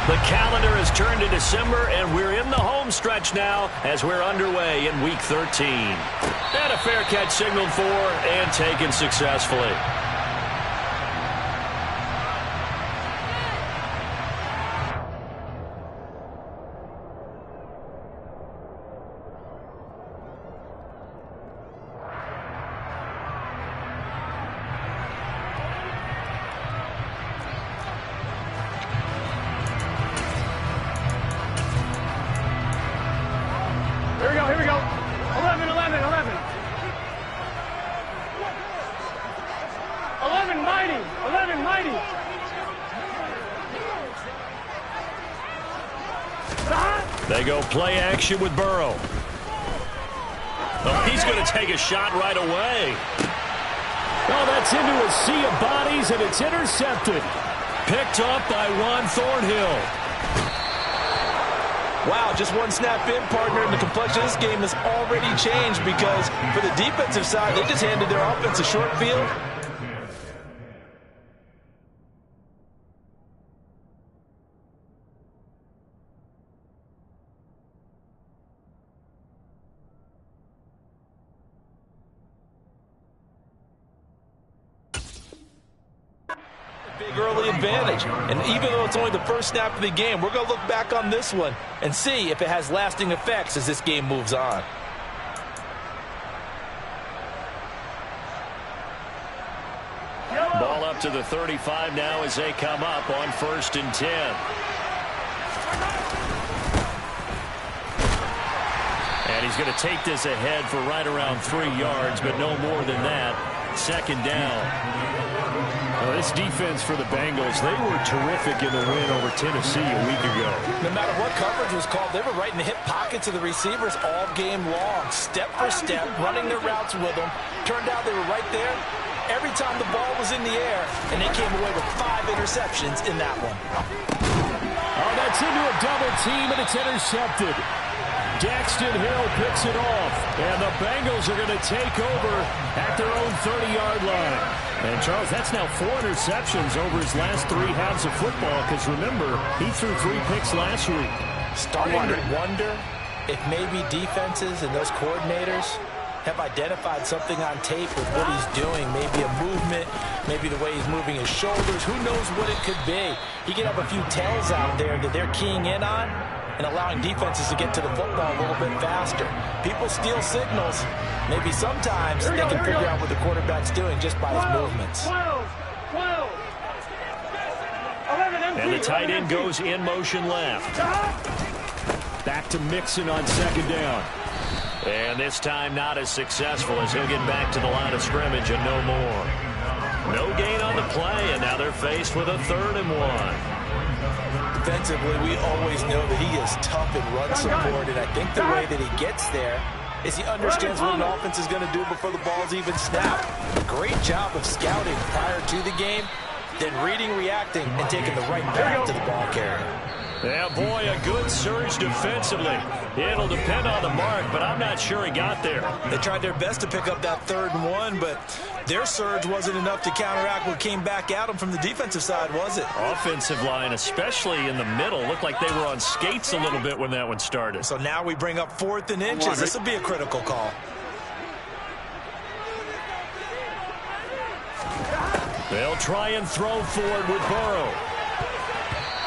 The calendar has turned to December, and we're in the home stretch now as we're underway in Week 13. And a fair catch signaled for and taken successfully. Here we go. 11, 11, 11. 11 mighty. 11 mighty. They go play action with Burrow. Oh, he's going to take a shot right away. Oh, that's into a sea of bodies, and it's intercepted. Picked up by Juan Thornhill. Wow, just one snap in, partner, and the complexion of this game has already changed because for the defensive side, they just handed their offense a short field. Big early advantage, and even though it's only the first snap of the game, we're going to look back on this one and see if it has lasting effects as this game moves on. Ball up to the 35 now as they come up on 1st and 10. And he's going to take this ahead for right around 3 yards, but no more than that. 2nd down. Well, this defense for the Bengals, they were terrific in the win over Tennessee a week ago. No matter what coverage was called, they were right in the hip pockets of the receivers all game long, step for step, running their routes with them. Turned out they were right there every time the ball was in the air, and they came away with 5 interceptions in that one. Oh, that's into a double team, and it's intercepted. Daxton Hill picks it off, and the Bengals are going to take over at their own 30-yard line. And, Charles, that's now 4 interceptions over his last 3 halves of football, because, remember, he threw 3 picks last week. Starting to wonder if maybe defenses and those coordinators have identified something on tape with what he's doing, maybe a movement, maybe the way he's moving his shoulders. Who knows what it could be? He could have a few tells out there that they're keying in on and allowing defenses to get to the football a little bit faster. People steal signals. Maybe sometimes they can figure out what the quarterback's doing just by his movements. 12. And the tight end goes in motion left. Back to Mixon on 2nd down. And this time not as successful as he'll get back to the line of scrimmage and no more. No gain on the play, and now they're faced with a 3rd and 1. Defensively, we always know that he is tough in run support, and I think the way that he gets there is he understands what an offense is going to do before the ball's even snapped. Great job of scouting prior to the game, then reading, reacting, and taking the right path to the ball carrier. Yeah, boy, a good surge defensively. It'll depend on the mark, but I'm not sure he got there. They tried their best to pick up that 3rd and 1, but their surge wasn't enough to counteract what came back at them from the defensive side, was it? Offensive line, especially in the middle, looked like they were on skates a little bit when that one started. So now we bring up 4th and inches. This will be a critical call. They'll try and throw forward with Burrow.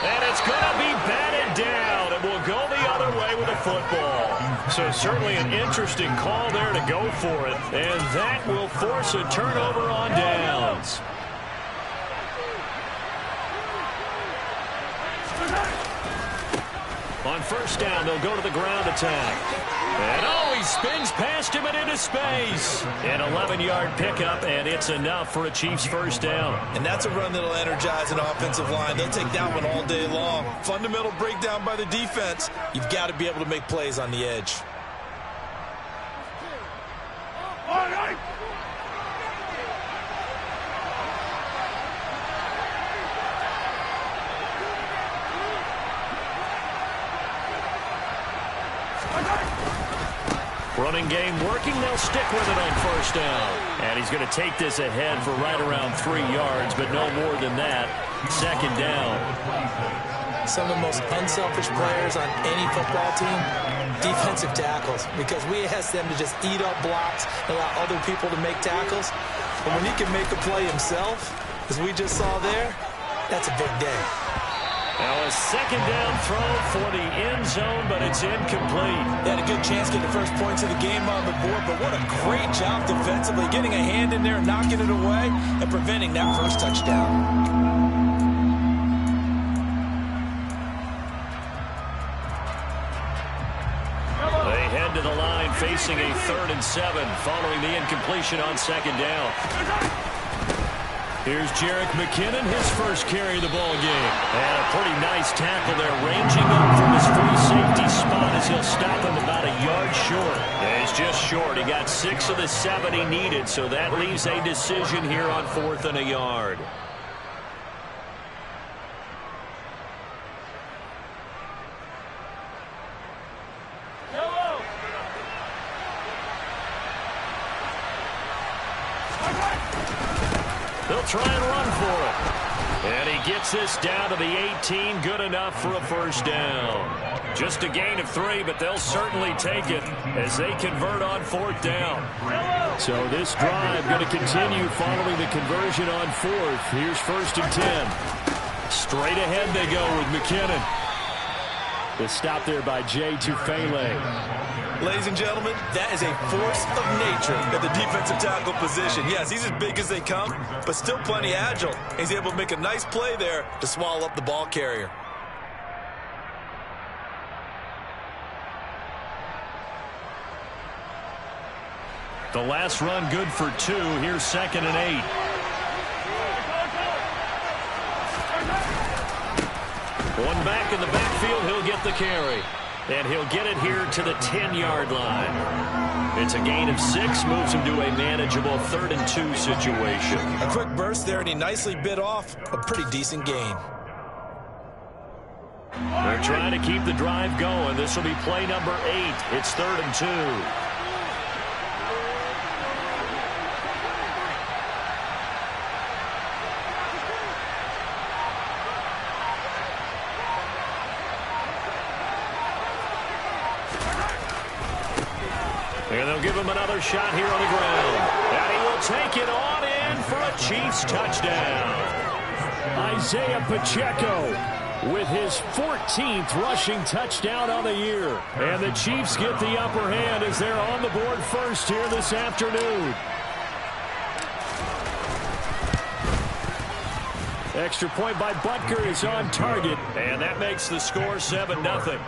And it's going to be batted down, and we'll go the other way with the football. So certainly an interesting call there to go for it, and that will force a turnover on downs. On 1st down, they'll go to the ground attack. And oh, he spins past him and into space. An 11-yard pickup, and it's enough for a Chiefs 1st down. And that's a run that'll energize an offensive line. They'll take that one all day long. Fundamental breakdown by the defense. You've got to be able to make plays on the edge. All right. Running game working. They'll stick with it on 1st down. And he's going to take this ahead for right around 3 yards, but no more than that. 2nd down. some of the most unselfish players on any football team? Defensive tackles, because we ask them to just eat up blocks and allow other people to make tackles. But when he can make a play himself, as we just saw there, that's a big day. Now a second down throw for the end zone, but it's incomplete. They had a good chance to get the first points of the game on the board, but what a great job defensively, getting a hand in there, knocking it away, and preventing that first touchdown. To the line facing a 3rd and 7 following the incompletion on second down. Here's Jerick McKinnon, his first carry of the ball game. And a pretty nice tackle there, ranging up from his free safety spot as he'll stop him about a yard short. Yeah, he's just short. He got 6 of the 7 he needed, so that leaves a decision here on 4th and a yard. They'll try and run for it. And he gets this down to the 18. Good enough for a first down. Just a gain of 3, but they'll certainly take it as they convert on 4th down. So this drive going to continue following the conversion on 4th. Here's 1st and 10. Straight ahead they go with McKinnon. The stop there by Jay Tufele. Ladies and gentlemen, that is a force of nature at the defensive tackle position. Yes, he's as big as they come, but still plenty agile. He's able to make a nice play there to swallow up the ball carrier. The last run good for 2. Here's 2nd and 8. One back in the backfield, he'll get the carry. And he'll get it here to the 10-yard line. It's a gain of 6, moves him to a manageable 3rd and 2 situation. A quick burst there, and he nicely bit off a pretty decent gain. They're trying to keep the drive going. This will be play number 8. It's 3rd and 2. And they'll give him another shot here on the ground. And he will take it on in for a Chiefs touchdown. Isaiah Pacheco with his 14th rushing touchdown on the year. And the Chiefs get the upper hand as they're on the board first here this afternoon. Extra point by Butker is on target. And that makes the score 7-0.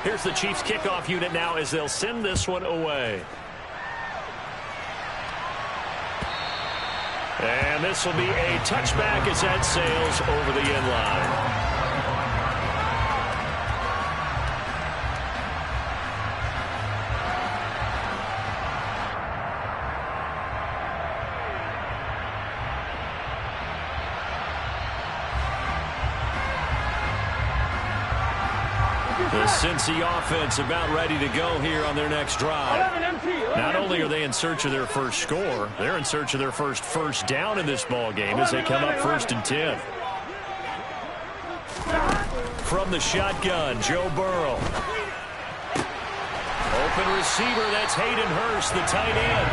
Here's the Chiefs kickoff unit now as they'll send this one away. And this will be a touchback as that sails over the end line. The Cincy offense about ready to go here on their next drive. Not only are they in search of their first score, they're in search of their first down in this ball game as they come up 1st and 10. From the shotgun, Joe Burrow. Open receiver, that's Hayden Hurst, the tight end.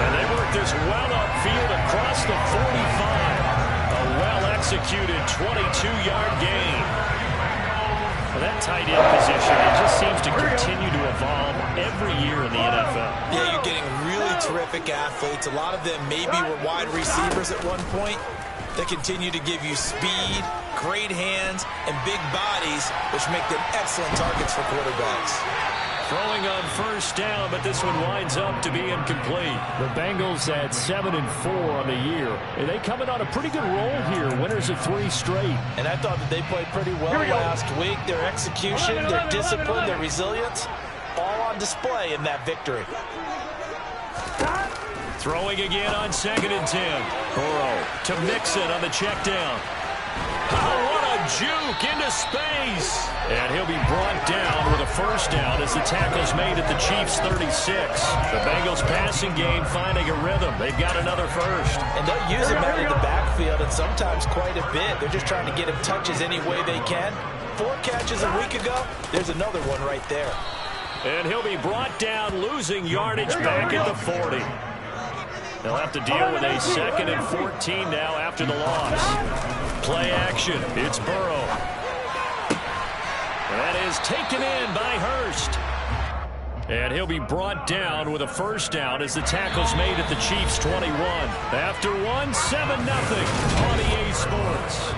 And they work this well upfield across the 45. A well-executed 22-yard gain. That tight end position, it just seems to continue to evolve every year in the NFL. Yeah, you're getting really terrific athletes. A lot of them maybe were wide receivers at one point. They continue to give you speed, great hands, and big bodies, which make them excellent targets for quarterbacks. Throwing on first down, but this one winds up to be incomplete. The Bengals at 7-4 on the year. And they coming on a pretty good roll here. Winners of 3 straight. And I thought that they played pretty well last week. Their execution, their discipline, their resilience, all on display in that victory. Throwing again on 2nd and 10. Burrow to Mixon on the check down. Oh, what a juke into space. And he'll be brought down with a first down as the tackle's made at the Chiefs' 36. The Bengals passing game finding a rhythm. They've got another first. And they'll use him out of the backfield, and sometimes quite a bit. They're just trying to get him touches any way they can. 4 catches a week ago. There's another one right there. And he'll be brought down, losing yardage back at the 40. They'll have to deal with a 2nd and 14 now after the loss. Play action. It's Burrow. That is taken in by Hurst. And he'll be brought down with a first down as the tackle's made at the Chiefs' 21. After one, 7-0 on EA Sports.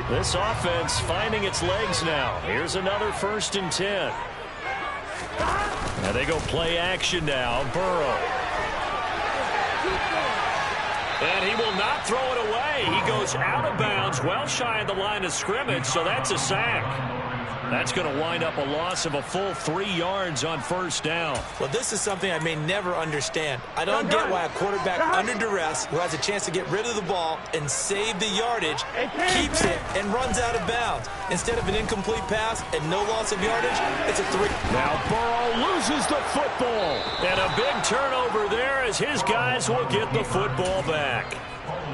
This offense finding its legs now. Here's another 1st and 10. And they go play action now. Burrow. And he will not throw it away. He goes out of bounds, well shy of the line of scrimmage, so that's a sack. That's going to wind up a loss of a full 3 yards on first down. Well, this is something I may never understand. I don't get why a quarterback under duress who has a chance to get rid of the ball and save the yardage keeps it and runs out of bounds. Instead of an incomplete pass and no loss of yardage, it's a 3. Now Burrow loses the football. And a big turnover there as his guys will get the football back.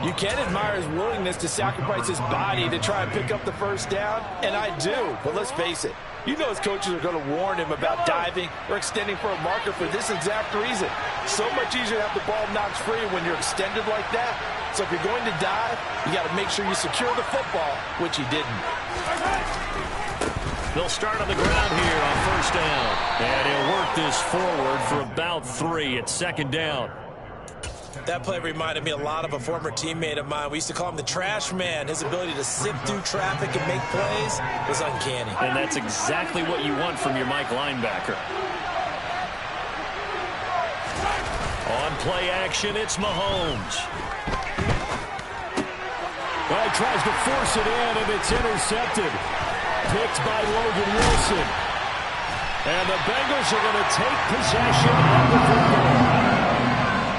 You can admire his willingness to sacrifice his body to try and pick up the first down, and I do. But let's face it, you know his coaches are going to warn him about diving or extending for a marker for this exact reason. So much easier to have the ball knocked free when you're extended like that. So if you're going to dive, you got to make sure you secure the football, which he didn't. They'll start on the ground here on first down. And he'll work this forward for about 3 at 2nd down. That play reminded me a lot of a former teammate of mine. We used to call him the trash man. His ability to sift through traffic and make plays was uncanny. And that's exactly what you want from your Mike linebacker. On play action, it's Mahomes. Well, he tries to force it in, and it's intercepted. Picked by Logan Wilson. And the Bengals are going to take possession of the football.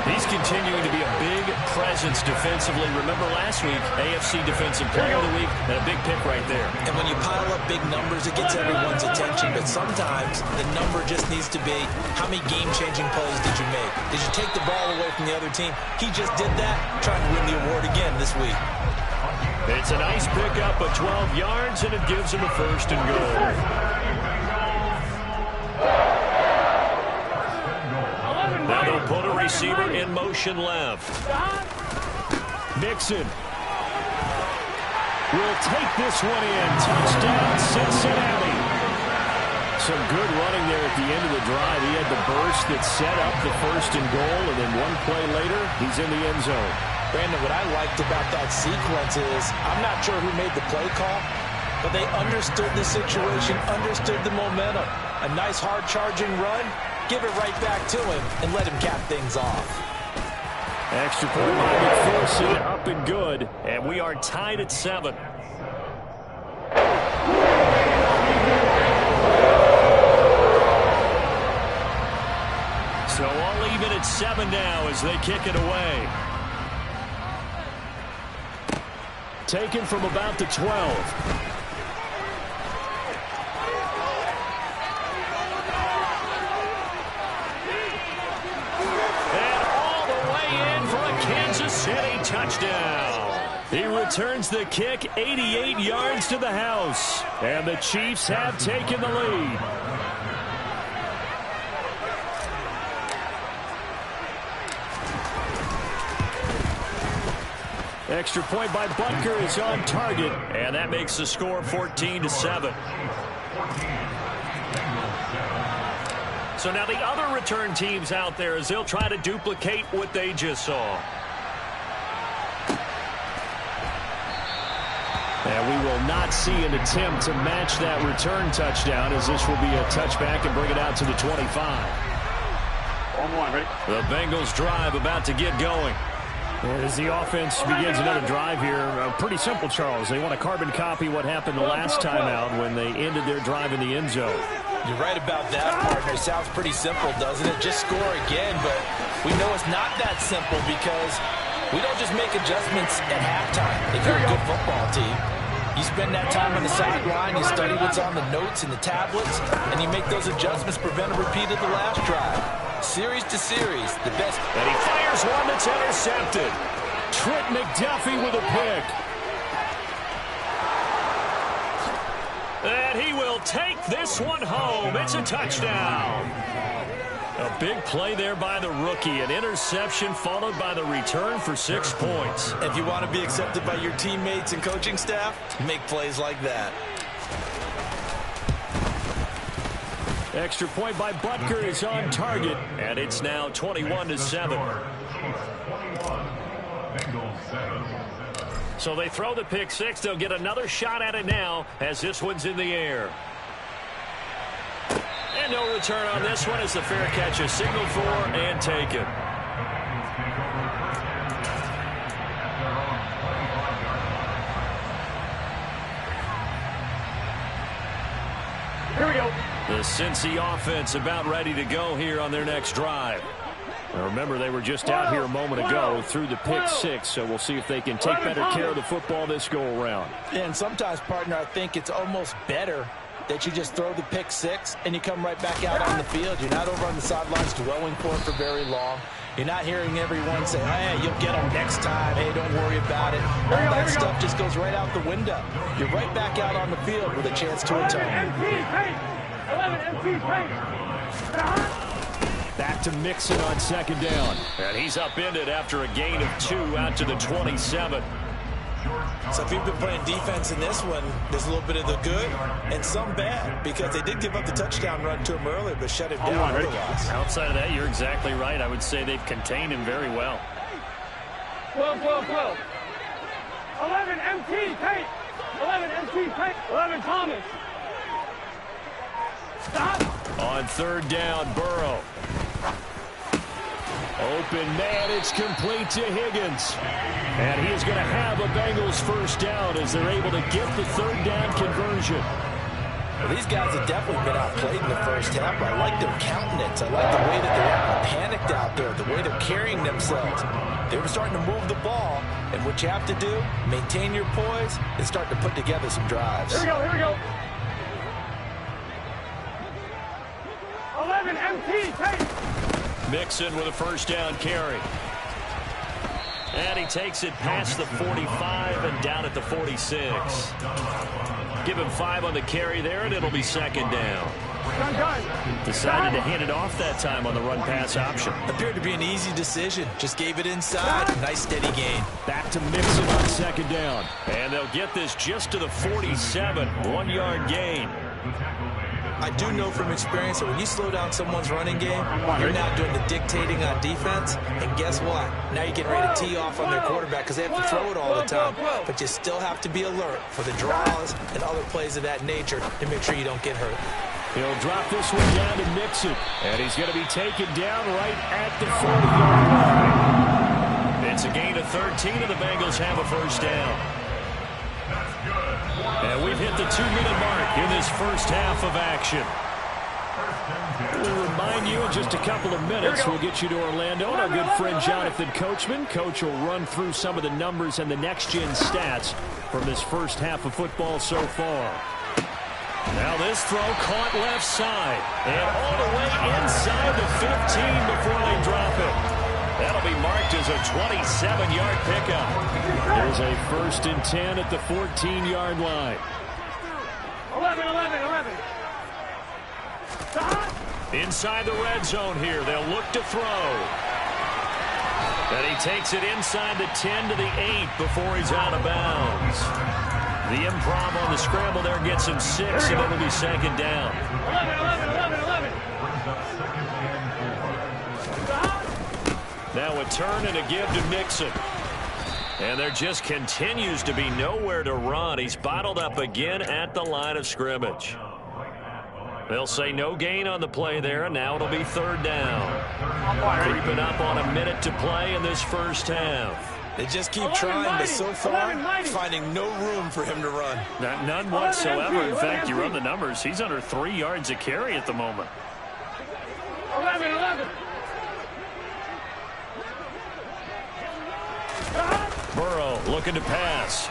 He's continuing to be a big presence defensively. Remember last week, AFC Defensive Player of the Week, and a big pick right there. And when you pile up big numbers, it gets everyone's attention. But sometimes the number just needs to be, how many game-changing plays did you make? Did you take the ball away from the other team? He just did that, trying to win the award again this week. It's a nice pickup of 12 yards, and it gives him a 1st and goal. Now they'll put a receiver in motion left. Mixon will take this one in. Touchdown, Cincinnati. Some good running there at the end of the drive. He had the burst that set up the 1st and goal, and then one play later, he's in the end zone. Brandon, what I liked about that sequence is, I'm not sure who made the play call, but they understood the situation, understood the momentum. A nice hard-charging run. Give it right back to him and let him cap things off. Extra point by McPherson, up and good. And we are tied at 7. So all even at 7 now as they kick it away. Taken from about the 12. City touchdown. He returns the kick 88 yards to the house. And the Chiefs have taken the lead. Extra point by Butker is on target. And that makes the score 14-7. So now the other return teams out there as they'll try to duplicate what they just saw. And we will not see an attempt to match that return touchdown, as this will be a touchback and bring it out to the 25. The Bengals drive about to get going. As the offense begins another drive here, pretty simple, Charles. They want to carbon copy what happened the last time out when they ended their drive in the end zone. You're right about that, partner. Sounds pretty simple, doesn't it? Just score again, but we know it's not that simple because we don't just make adjustments at halftime. If you're a good football team, you spend that time on the sideline, you study what's on the notes and the tablets, and you make those adjustments, prevent a repeat of the last drive. Series to series, the best. And he fires one that's intercepted. Trent McDuffie with a pick. And he will take this one home. It's a touchdown. A big play there by the rookie. An interception followed by the return for 6 points. If you want to be accepted by your teammates and coaching staff, make plays like that. Extra point by Butker is on target. And it's now 21-7. So they throw the pick six. They'll get another shot at it now as this one's in the air. And no return on this one as the fair catch is signaled for and taken. Here we go. The Cincy offense about ready to go here on their next drive. Now remember, they were just out here a moment ago through the pick six, so we'll see if they can take better care of the football this go-around. And sometimes, partner, I think it's almost better that you just throw the pick six and you come right back out on the field. You're not over on the sidelines dwelling for it for very long. You're not hearing everyone say, hey, you'll get them next time. Hey, don't worry about it. All that stuff just goes right out the window. You're right back out on the field with a chance to atone. 11 MP paint. Back to Mixon on second down. And he's upended after a gain of 2 out to the 27. So if you've been playing defense in this one, there's a little bit of the good and some bad because they did give up the touchdown run to him earlier but shut him down otherwise. Outside of that, you're exactly right. I would say they've contained him very well. 12. 11 MT paint. 11 MT paint. 11 Thomas. Stop. On third down, Burrow. Open man, it's complete to Higgins. And he is going to have a Bengals first down as they're able to get the third down conversion. Well, these guys have definitely been outplayed in the first half. I like their countenance. I like the way that they're panicked out there, the way they're carrying themselves. They were starting to move the ball, and what you have to do, maintain your poise and start to put together some drives. Here we go. 11 MT paint. Mixon with a first down carry. And he takes it past the 45 and down at the 46. Give him 5 on the carry there, and it'll be second down. Decided to hand it off that time on the run-pass option. Appeared to be an easy decision. Just gave it inside. Nice steady gain. Back to Mixon on second down. And they'll get this just to the 47. 1-yard gain. I do know from experience that when you slow down someone's running game, you're now doing the dictating on defense. And guess what? Now you're getting ready to tee off on their quarterback because they have to throw it all the time. But you still have to be alert for the draws and other plays of that nature to make sure you don't get hurt. He'll drop this one down to Mixon. And he's going to be taken down right at the 40-yard line. It's a gain of 13, and the Bengals have a first down. And we've hit the 2-minute mark in this first half of action. We'll remind you in just a couple of minutes, we'll get you to Orlando and our good friend Jonathan Coachman. Coach will run through some of the numbers and the next-gen stats from this first half of football so far. Now this throw caught left side and all the way inside the 15 before they drop it. That'll be marked as a 27-yard pickup. There's a 1st and 10 at the 14-yard line. 11. Inside the red zone here. They'll look to throw. And he takes it inside the 10 to the 8 before he's out of bounds. The improv on the scramble there gets him 6, and it'll be second down. 11. Now a turn and a give to Mixon. And there just continues to be nowhere to run. He's bottled up again at the line of scrimmage. They'll say no gain on the play there, and now it'll be third down. Creeping up on a minute to play in this first half. They just keep trying, but so far, finding no room for him to run. None whatsoever. In fact, you run the numbers. He's under 3 yards a carry at the moment. 11. Burrow looking to pass.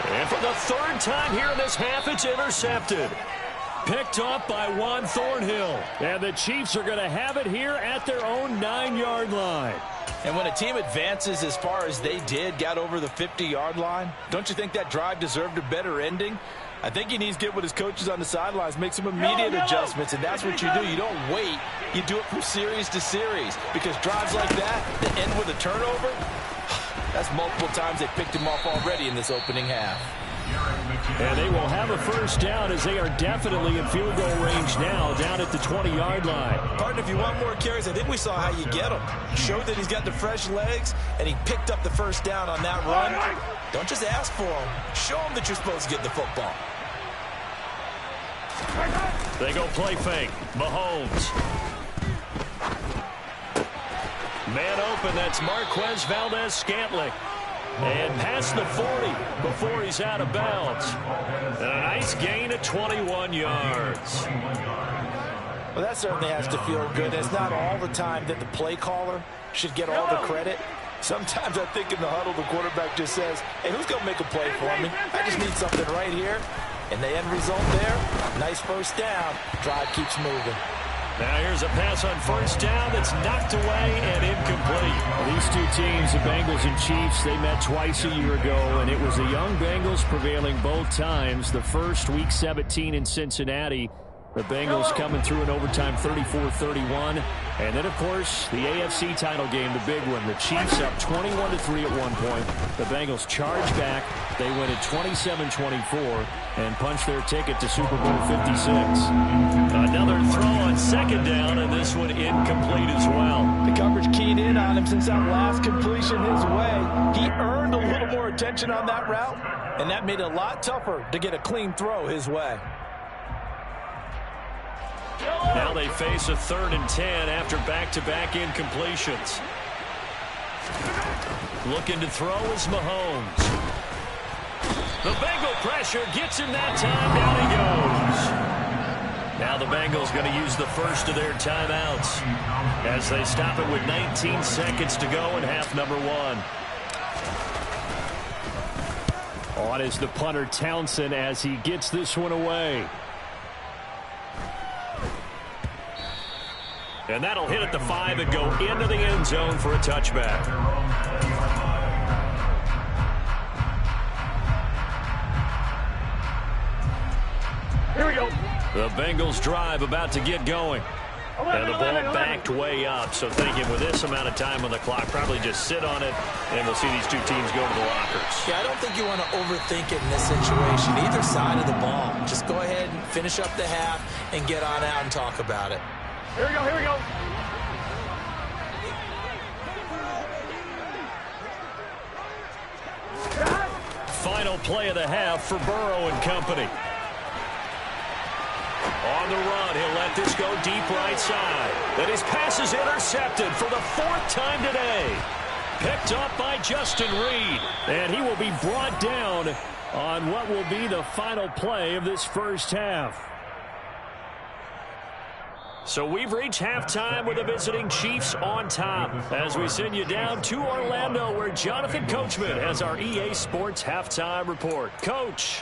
And for the third time here in this half, it's intercepted. Picked off by Juan Thornhill. And the Chiefs are going to have it here at their own 9-yard line. And when a team advances as far as they did, got over the 50-yard line, don't you think that drive deserved a better ending? I think he needs to get with his coaches on the sidelines, make some immediate adjustments, and that's what you do. You don't wait. You do it from series to series, because drives like that end with a turnover, that's multiple times they picked him off already in this opening half. And they will have a first down as they are definitely in field goal range now, down at the 20-yard line. Partner, if you want more carries, I think we saw how you get them. Showed that he's got the fresh legs, and he picked up the first down on that run. Don't just ask for them. Show them that you're supposed to get the football. They go play fake. Mahomes. Man open, that's Marquez Valdez-Scantling. And past the 40 before he's out of bounds. And a nice gain of 21 yards. Well, that certainly has to feel good. It's not all the time that the play caller should get all the credit. Sometimes I think in the huddle, the quarterback just says, hey, who's going to make a play for me? I just need something right here. And the end result there, nice first down. Drive keeps moving. Now here's a pass on first down that's knocked away and incomplete. Well, these two teams, the Bengals and Chiefs, they met twice a year ago, and it was the young Bengals prevailing both times. The first, Week 17 in Cincinnati. The Bengals coming through in overtime 34-31. And then, of course, the AFC title game, the big one. The Chiefs up 21-3 at one point. The Bengals charge back. They win it 27-24 and punch their ticket to Super Bowl 56. Another throw on second down, and this one incomplete as well. The coverage keyed in on him since that last completion his way. He earned a little more attention on that route, and that made it a lot tougher to get a clean throw his way. Now they face a 3rd and 10 after back-to-back incompletions. Looking to throw is Mahomes. The Bengal pressure gets him that time. Down he goes. Now the Bengals going to use the first of their timeouts as they stop it with 19 seconds to go in half number 1. On is the punter Townsend as he gets this one away. And that'll hit at the 5 and go into the end zone for a touchback. Here we go. The Bengals drive about to get going. And the ball backed way up. So thinking with this amount of time on the clock, probably just sit on it, and we'll see these two teams go to the lockers. Yeah, I don't think you want to overthink it in this situation. Either side of the ball. Just go ahead and finish up the half and get on out and talk about it. Here we go, here we go. Final play of the half for Burrow and company. On the run, he'll let this go deep right side. Then his pass is intercepted for the 4th time today. Picked up by Justin Reed. And he will be brought down on what will be the final play of this first half. So we've reached halftime with the visiting Chiefs on top as we send you down to Orlando where Jonathan Coachman has our EA Sports halftime report. Coach.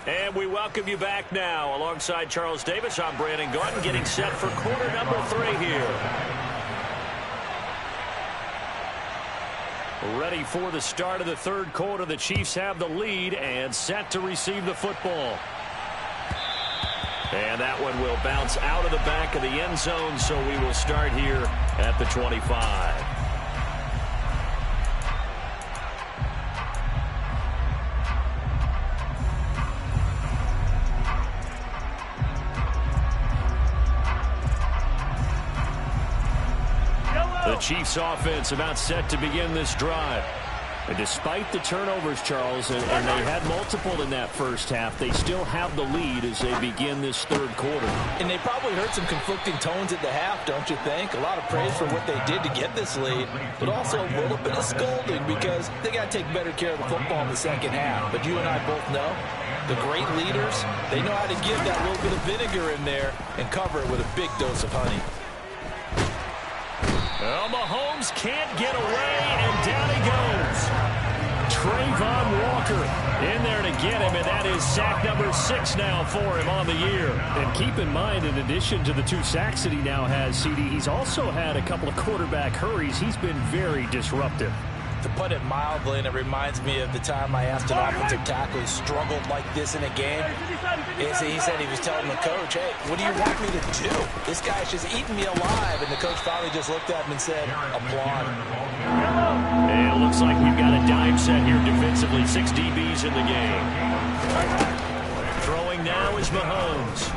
And we welcome you back now. Alongside Charles Davis, I'm Brandon Gordon getting set for quarter number 3 here. Ready for the start of the 3rd quarter. The Chiefs have the lead and set to receive the football. And that one will bounce out of the back of the end zone, so we will start here at the 25. The Chiefs offense about set to begin this drive. And despite the turnovers, Charles, and they had multiple in that first half, they still have the lead as they begin this third quarter. And they probably heard some conflicting tones at the half, don't you think? A lot of praise for what they did to get this lead, but also a little bit of scolding because they got to take better care of the football in the second half. But you and I both know the great leaders, they know how to give that little bit of vinegar in there and cover it with a big dose of honey. Well, Mahomes can't get away, and down he goes. Trayvon Walker in there to get him, and that is sack number 6 now for him on the year. And keep in mind, in addition to the 2 sacks that he now has, CD, he's also had a couple of quarterback hurries. He's been very disruptive. To put it mildly, and it reminds me of the time I asked an offensive tackle who struggled like this in a game. He said he was telling the coach, hey, what do you want me to do? This guy's just eating me alive. And the coach finally just looked at him and said, applaud. And it looks like we've got a dime set here defensively. 6 DBs in the game. Throwing now is Mahomes.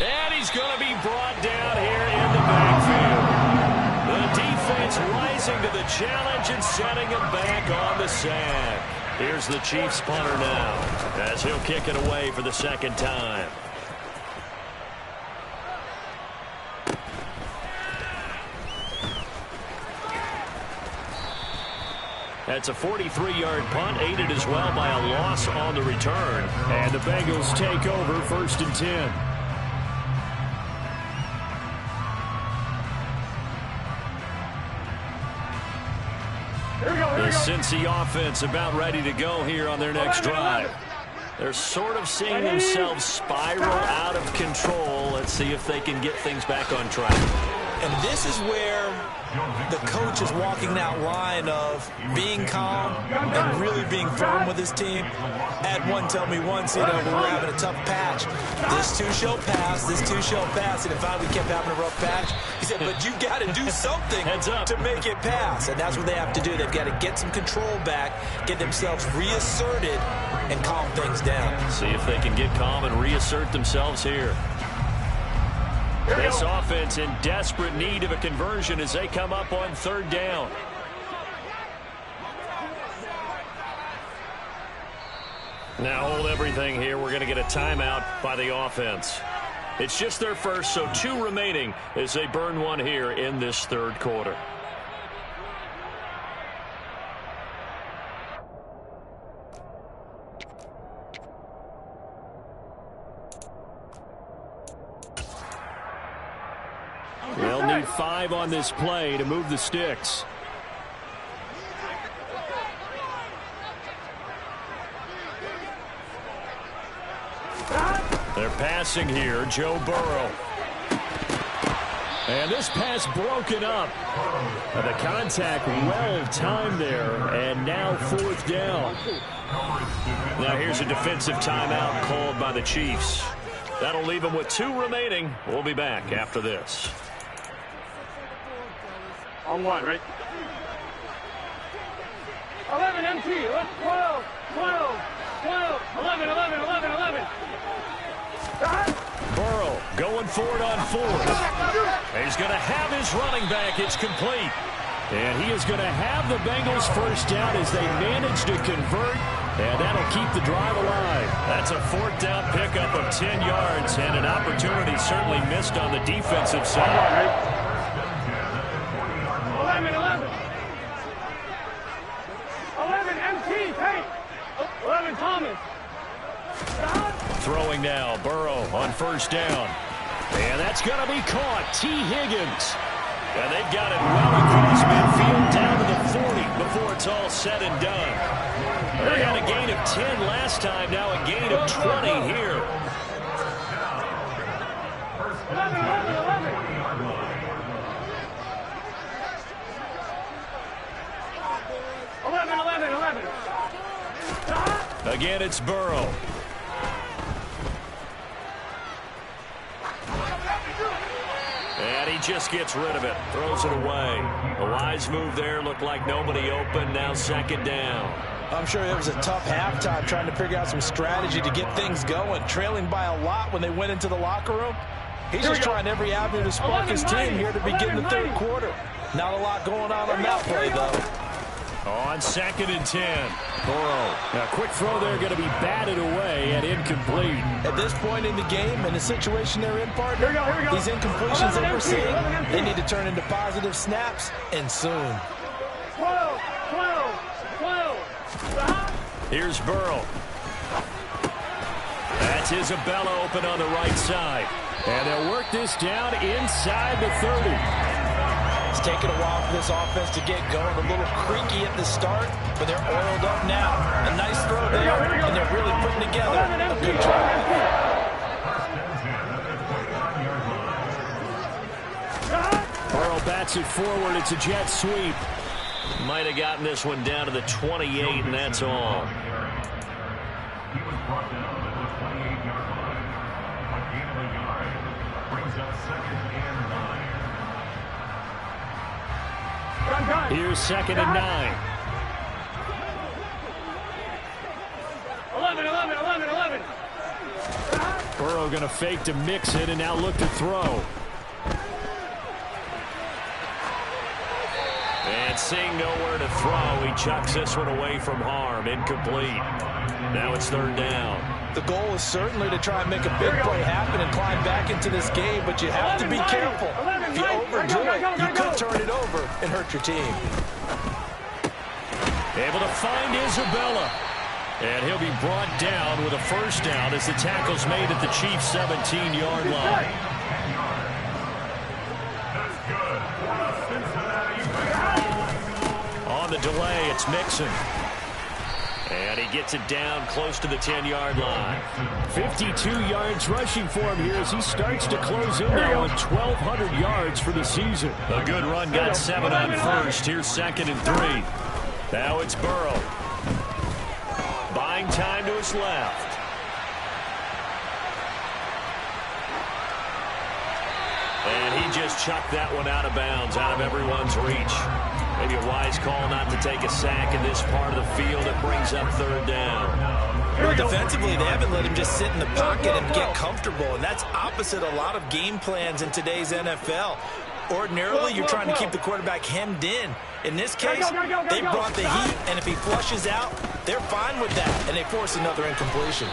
And he's going to be brought down here in the backfield. The defense rising to the challenge and setting him back on the sack. Here's the Chiefs punter now as he'll kick it away for the second time. That's a 43-yard punt, aided as well by a loss on the return. And the Bengals take over 1st and 10. The Cincy offense about ready to go here on their next drive. They're sort of seeing themselves spiral out of control. Let's see if they can get things back on track. And this is where the coach is walking that line of being calm and really being firm with his team. Had one tell me once, we were having a tough patch. This too shall pass, this too shall pass. And in fact, we kept having a rough patch. He said, but you got to do something to make it pass. And that's what they have to do. They've got to get some control back, get themselves reasserted, and calm things down. See if they can get calm and reassert themselves here. This offense in desperate need of a conversion as they come up on 3rd down. Now hold everything here. We're going to get a timeout by the offense. It's just their first, so 2 remaining as they burn one here in this 3rd quarter. They'll need 5 on this play to move the sticks. They're passing here, Joe Burrow. And this pass broken up. The contact well timed there, and now 4th down. Now here's a defensive timeout called by the Chiefs. That'll leave them with 2 remaining. We'll be back after this. On 1, right? 11 MT, 12, 12, 12, 11, 11, 11, 11. Burrow going for it on 4th. He's going to have his running back. It's complete. And he is going to have the Bengals 1st down as they manage to convert, and that'll keep the drive alive. That's a 4th down pickup of 10 yards, and an opportunity certainly missed on the defensive side. 11, 11. 11 MT, Tate. 11 Thomas. Throwing now, Burrow on 1st down. And that's going to be caught. T. Higgins. And they've got it well across midfield down to the 40 before it's all said and done. They had a gain of 10 last time, now a gain of 20 here. 11, 11, 11. 11, 11, 11. Again, it's Burrow. And he just gets rid of it, throws it away. A wise move there, looked like nobody open, now 2nd down. I'm sure it was a tough halftime trying to figure out some strategy to get things going. Trailing by a lot when they went into the locker room. He's just trying every avenue to spark his team here to begin the 3rd quarter. Not a lot going on that play, though. On 2nd and 10. Burrow. A quick throw there going to be batted away and incomplete. At this point in the game, in the situation they're in, partner, Here we go. these incompletions that we're seeing, they need to turn into positive snaps, and soon. 12. Here's Burrow. That's Isabella open on the right side. And they'll work this down inside the 30. It's taken a while for this offense to get going. A little creaky at the start, but they're oiled up now. A nice throw there, and they're really putting together a good drive. Burrow bats it forward. It's a jet sweep. Might have gotten this one down to the 28, and that's all. He was brought down to the 28-yard line. A gain of a yard brings up 2nd and 9. Here's 2nd and 9. 11. Burrow going to fake to mix it and now look to throw. And seeing nowhere to throw, he chucks this one away from harm. Incomplete. Now it's 3rd down. The goal is certainly to try and make a big play happen and climb back into this game, but you have to be careful. If you overdo it, you could turn it over and hurt your team. Able to find Isabella. And he'll be brought down with a 1st down as the tackle's made at the Chiefs' 17-yard line. On the delay, it's Mixon. And he gets it down close to the 10-yard line. 52 yards rushing for him here as he starts to close in now on 1,200 yards for the season. A good run, got 7 on 1st. Here's 2nd and 3. Now it's Burrow. Buying time to his left. And he just chucked that one out of bounds, out of everyone's reach. Maybe a wise call not to take a sack in this part of the field. It brings up 3rd down. Well, defensively, they haven't let him just sit in the pocket and get comfortable, and that's opposite a lot of game plans in today's NFL. Ordinarily, you're trying to keep the quarterback hemmed in. In this case, they brought the heat, and if he flushes out, they're fine with that, and they force another incompletion.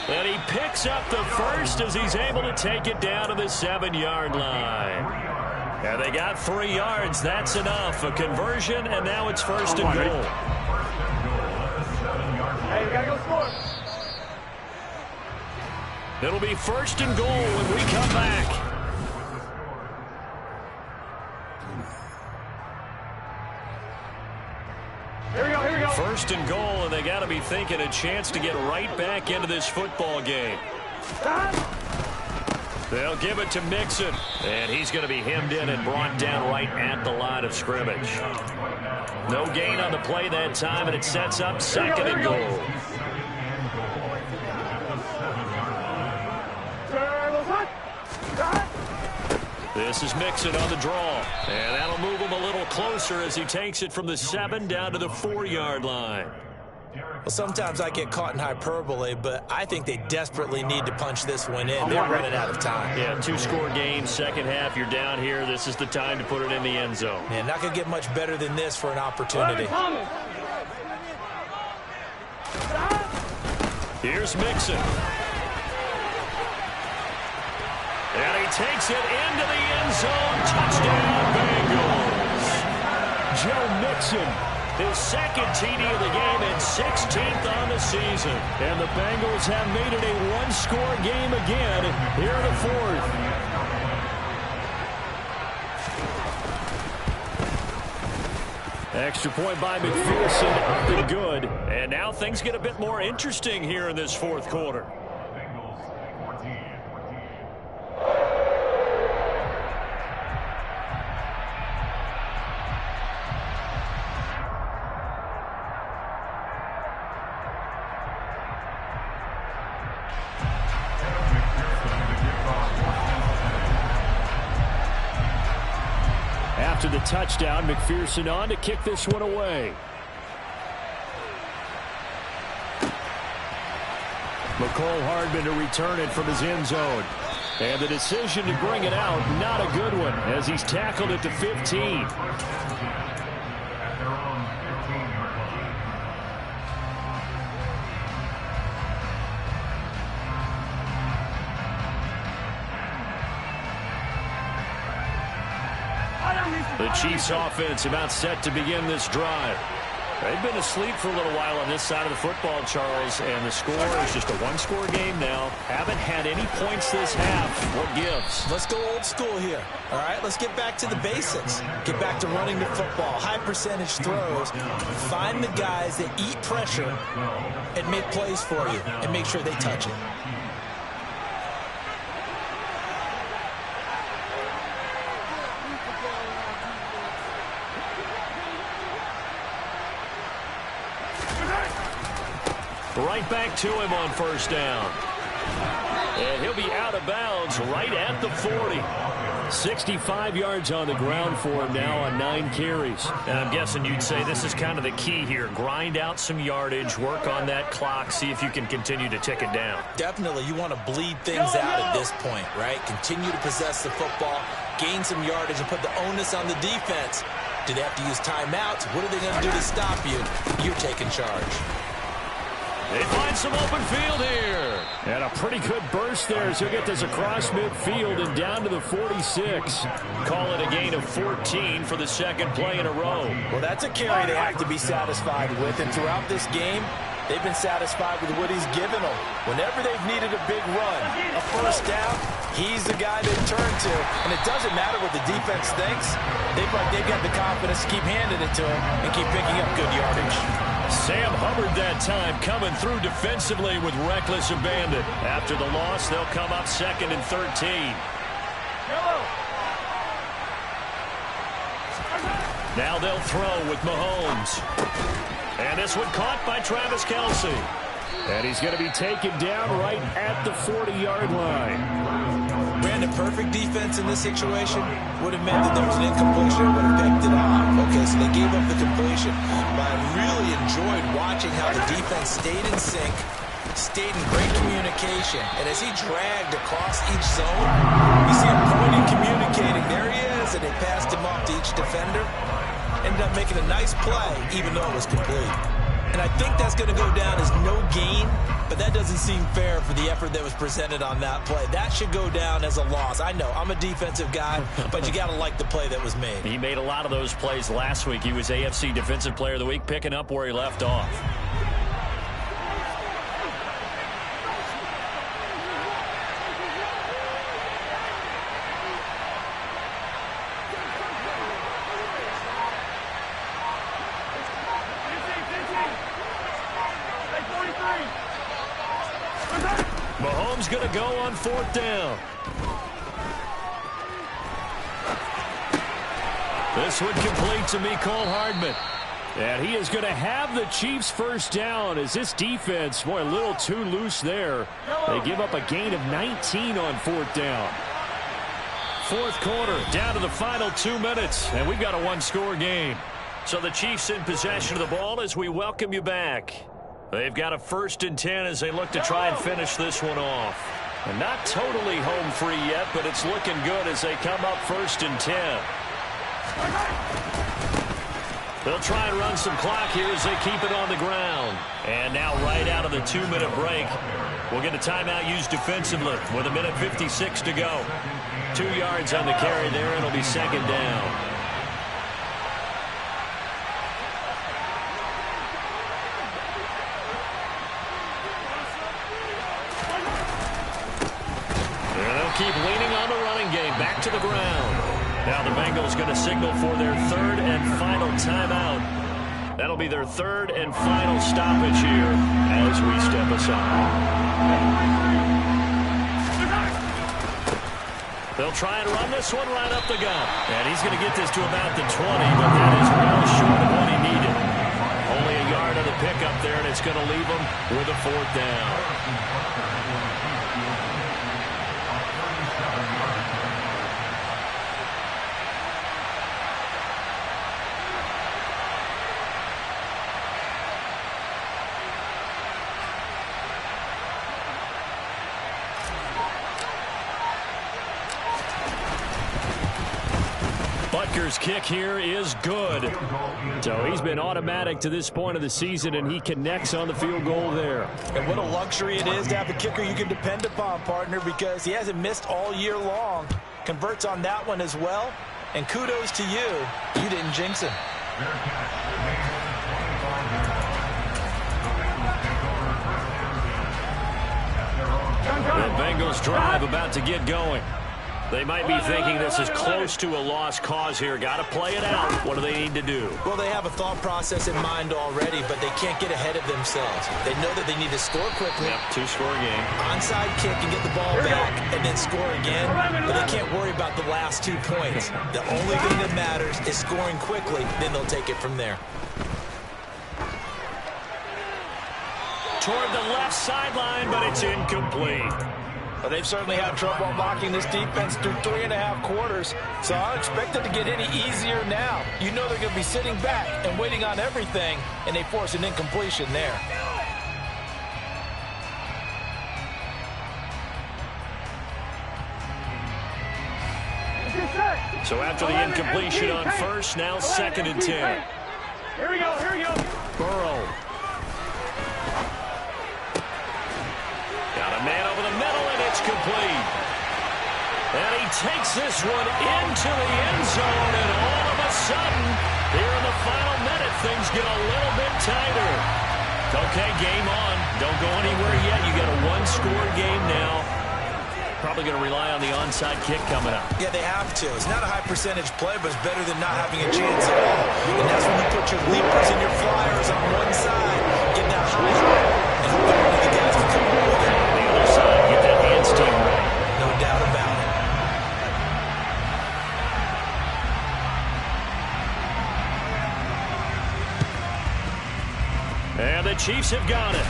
And he picks up the 1st as he's able to take it down to the 7-yard line. And they got 3 yards. That's enough. A conversion, and now it's 1st and goal. Hey, we gotta go score. It'll be 1st and goal when we come back. Here we go. 1st and goal, and they got to be thinking a chance to get right back into this football game. They'll give it to Mixon, and he's going to be hemmed in and brought down right at the line of scrimmage. No gain on the play that time, and it sets up 2nd and goal. This is Mixon on the draw, and that'll move him a little closer as he takes it from the 7 down to the 4-yard line. Well, sometimes I get caught in hyperbole, but I think they desperately need to punch this one in. They're running out of time. Yeah, 2-score game, second half, you're down here. This is the time to put it in the end zone. Man, not going to get much better than this for an opportunity. Here's Mixon. And he takes it into the end zone. Touchdown, Bengals. Joe Mixon, his 2nd TD of the game and 16th on the season. And the Bengals have made it a 1-score game again here in the 4th. Extra point by McPherson, up and good. And now things get a bit more interesting here in this 4th quarter. After the touchdown, McPherson on to kick this one away. McCole Hardman to return it from his end zone. And the decision to bring it out, not a good one, as he's tackled it to 15. At their own 15-yard The Chiefs offense about set to begin this drive. They've been asleep for a little while on this side of the football, Charles, and the score is just a one-score game now. Haven't had any points this half. What gives? Let's go old school here. All right, let's get back to the basics. Get back to running the football, high percentage throws. Find the guys that eat pressure and make plays for you and make sure they touch it. Right back to him on first down. And he'll be out of bounds right at the 40. 65 yards on the ground for him now on 9 carries. And I'm guessing you'd say this is kind of the key here. Grind out some yardage, work on that clock, see if you can continue to tick it down. Definitely, you want to bleed things out at this point, right? Continue to possess the football, gain some yardage, and put the onus on the defense. Do they have to use timeouts? What are they going to do to stop you? You're taking charge. They find some open field here. And a pretty good burst there as he'll get this across midfield and down to the 46. Call it a gain of 14 for the second play in a row. Well, that's a carry they have to be satisfied with. And throughout this game, they've been satisfied with what he's given them. Whenever they've needed a big run, a first down, he's the guy they turn to. And it doesn't matter what the defense thinks. They've got the confidence to keep handing it to him and keep picking up good yardage. Sam Hubbard that time coming through defensively with reckless abandon. After the loss, they'll come up 2nd and 13. Now they'll throw with Mahomes. And this one caught by Travis Kelce. And he's going to be taken down right at the 40-yard line. Ran a perfect defense in this situation. Would have meant that there was an incompletion. Would have picked it off. Okay, so they gave up the completion. But I really enjoyed watching how the defense stayed in sync, stayed in great communication. And as he dragged across each zone, you see him pointing, communicating. There he is. And they passed him off to each defender. Ended up making a nice play, even though it was complete. And I think that's going to go down as no gain, but that doesn't seem fair for the effort that was presented on that play. That should go down as a loss. I know, I'm a defensive guy, but you got to like the play that was made. He made a lot of those plays last week. He was AFC Defensive Player of the Week, picking up where he left off. Mahomes going to go on 4th down. This one complete to Mecole Hardman. And he is going to have the Chiefs first down as this defense, boy, a little too loose there. They give up a gain of 19 on 4th down. 4th quarter, down to the final 2 minutes, and we've got a one-score game. So the Chiefs in possession of the ball as we welcome you back. They've got a 1st and 10 as they look to try and finish this one off. And not totally home free yet, but it's looking good as they come up 1st and 10. They'll try and run some clock here as they keep it on the ground. And now right out of the 2-minute break, we'll get a timeout used defensively with 1:56 to go. 2 yards on the carry there. It'll be 2nd down. Keep leaning on the running game. Back to the ground. Now the Bengals going to signal for their 3rd and final timeout. That'll be their 3rd and final stoppage here as we step aside. They'll try and run this one right up the gut. And he's going to get this to about the 20, but that is well short of what he needed. Only a yard of the pickup there, and it's going to leave him with a 4th down. Butker's kick here is good. So he's been automatic to this point of the season, and he connects on the field goal there. And what a luxury it is to have a kicker you can depend upon, partner, because he hasn't missed all year long. Converts on that one as well. And kudos to you. You didn't jinx him. The Bengals drive about to get going. They might be thinking this is close to a lost cause here. Got to play it out. What do they need to do? Well, they have a thought process in mind already, but they can't get ahead of themselves. They know that they need to score quickly. Yep, two-score game. Onside kick and get the ball back and then score again, but they can't worry about the last 2 points. The only thing that matters is scoring quickly, then they'll take it from there. Toward the left sideline, but it's incomplete. Well, they've certainly had trouble unlocking this defense through 3.5 quarters, so I don't expect it to get any easier now. You know they're going to be sitting back and waiting on everything, and they force an incompletion there. So after the incompletion on first, now 2nd and 10. Here we go, here we go. Burrow. Got a man over the middle, and it's complete. And he takes this one into the end zone, and all of a sudden, here in the final minute, things get a little bit tighter. Okay, game on. Don't go anywhere yet. You got a one-score game now. Probably going to rely on the onside kick coming up. Yeah, they have to. It's not a high-percentage play, but it's better than not having a chance at all. And that's when you put your leapers and your flyers on one side, get that high, and hope that one of the guys can come up with it. The other side, get that hands team right. No doubt about it. And the Chiefs have got it.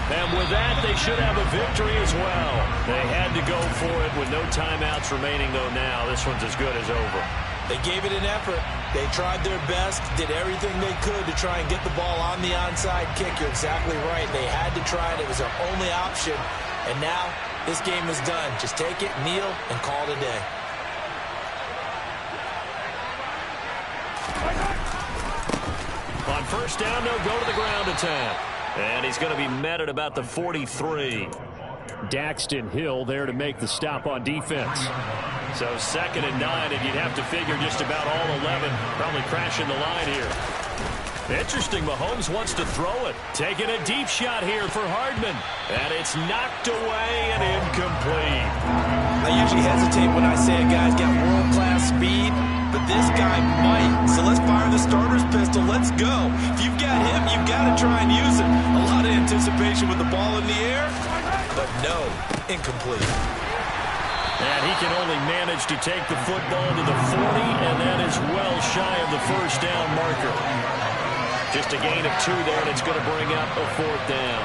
And with that, they should have a victory as well. They had to go for it with no timeouts remaining, though now this one's as good as over. They gave it an effort. They tried their best, did everything they could to try and get the ball on the onside kick. You're exactly right. They had to try it. It was their only option. And now this game is done. Just take it, kneel, and call it a day. On first down, they'll go to the ground attack. And he's going to be met at about the 43. Daxton Hill there to make the stop on defense. So 2nd and 9, and you'd have to figure just about all 11 probably crashing the line here. Interesting, Mahomes wants to throw it. Taking a deep shot here for Hardman. And it's knocked away and incomplete. I usually hesitate when I say a guy's got world-class speed, but this guy might. So let's fire the starter's pistol. Let's go. If you've got him, you've got to try and use it. A lot of anticipation with the ball in the air, but no, incomplete. And he can only manage to take the football to the 40, and that is well shy of the first down marker. Just a gain of 2 there, and it's going to bring up a 4th down.